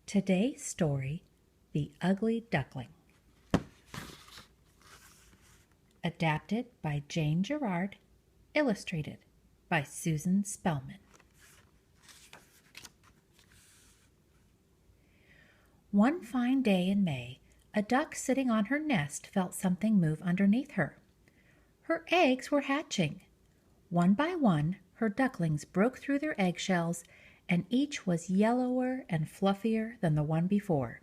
Today's story, The Ugly Duckling. Adapted by Jane Gerard, illustrated by Susan Spellman. One fine day in May, a duck sitting on her nest felt something move underneath her. Her eggs were hatching. One by one, her ducklings broke through their eggshells, and each was yellower and fluffier than the one before.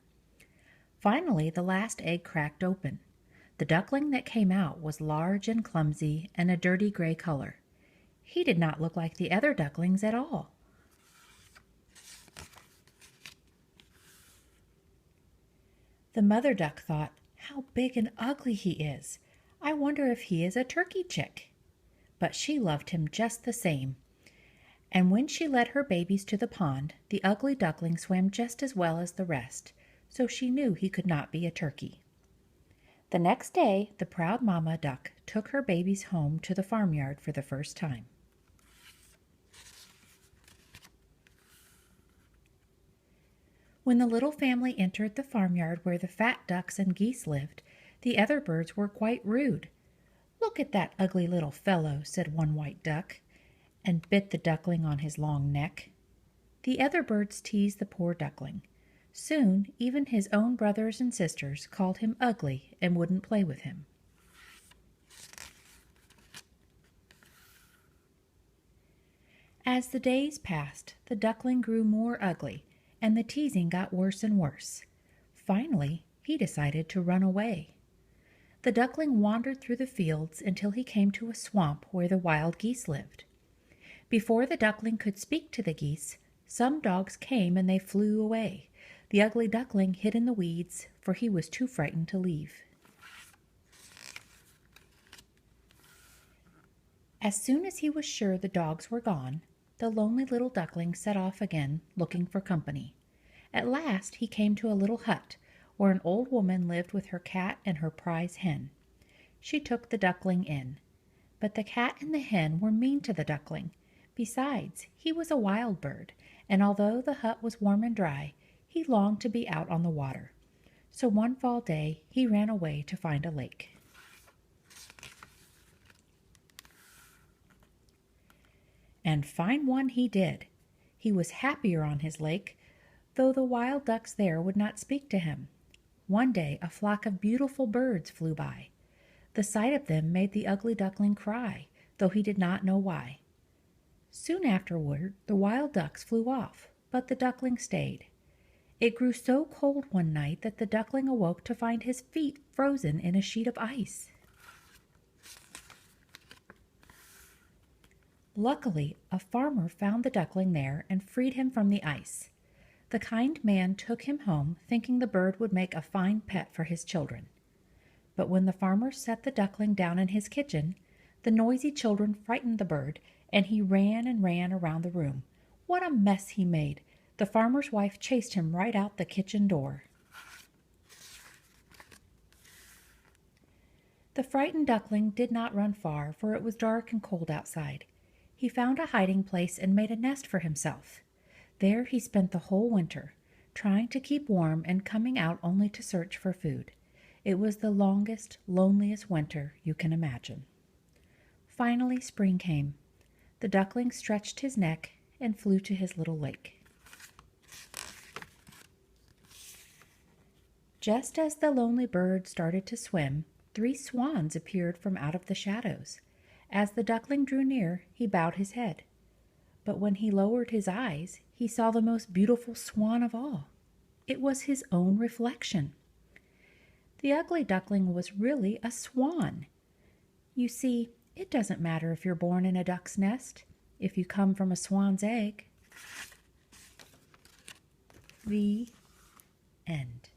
Finally, the last egg cracked open. The duckling that came out was large and clumsy and a dirty gray color. He did not look like the other ducklings at all. The mother duck thought, "How big and ugly he is! I wonder if he is a turkey chick." But she loved him just the same. And when she led her babies to the pond, the ugly duckling swam just as well as the rest, so she knew he could not be a turkey. The next day, the proud mama duck took her babies home to the farmyard for the first time. When the little family entered the farmyard where the fat ducks and geese lived, the other birds were quite rude. "Look at that ugly little fellow," said one white duck, and bit the duckling on his long neck. The other birds teased the poor duckling. Soon, even his own brothers and sisters called him ugly and wouldn't play with him. As the days passed, the duckling grew more ugly, and the teasing got worse and worse. Finally, he decided to run away. The duckling wandered through the fields until he came to a swamp where the wild geese lived. Before the duckling could speak to the geese, some dogs came and they flew away. The ugly duckling hid in the weeds, for he was too frightened to leave. As soon as he was sure the dogs were gone, the lonely little duckling set off again, looking for company. At last he came to a little hut, where an old woman lived with her cat and her prize hen. She took the duckling in. But the cat and the hen were mean to the duckling. Besides, he was a wild bird, and although the hut was warm and dry, he longed to be out on the water. So one fall day he ran away to find a lake. And find one he did. He was happier on his lake, though the wild ducks there would not speak to him. One day a flock of beautiful birds flew by. The sight of them made the ugly duckling cry, though he did not know why. Soon afterward the wild ducks flew off, but the duckling stayed. It grew so cold one night that the duckling awoke to find his feet frozen in a sheet of ice. Luckily, a farmer found the duckling there and freed him from the ice. The kind man took him home, thinking the bird would make a fine pet for his children. But when the farmer set the duckling down in his kitchen, the noisy children frightened the bird, and he ran and ran around the room. What a mess he made! The farmer's wife chased him right out the kitchen door. The frightened duckling did not run far, for it was dark and cold outside. He found a hiding place and made a nest for himself. There he spent the whole winter, trying to keep warm and coming out only to search for food. It was the longest, loneliest winter you can imagine. Finally, spring came. The duckling stretched his neck and flew to his little lake. Just as the lonely bird started to swim, 3 swans appeared from out of the shadows. As the duckling drew near, he bowed his head. But when he lowered his eyes, he saw the most beautiful swan of all. It was his own reflection. The ugly duckling was really a swan. You see, it doesn't matter if you're born in a duck's nest, if you come from a swan's egg. The end.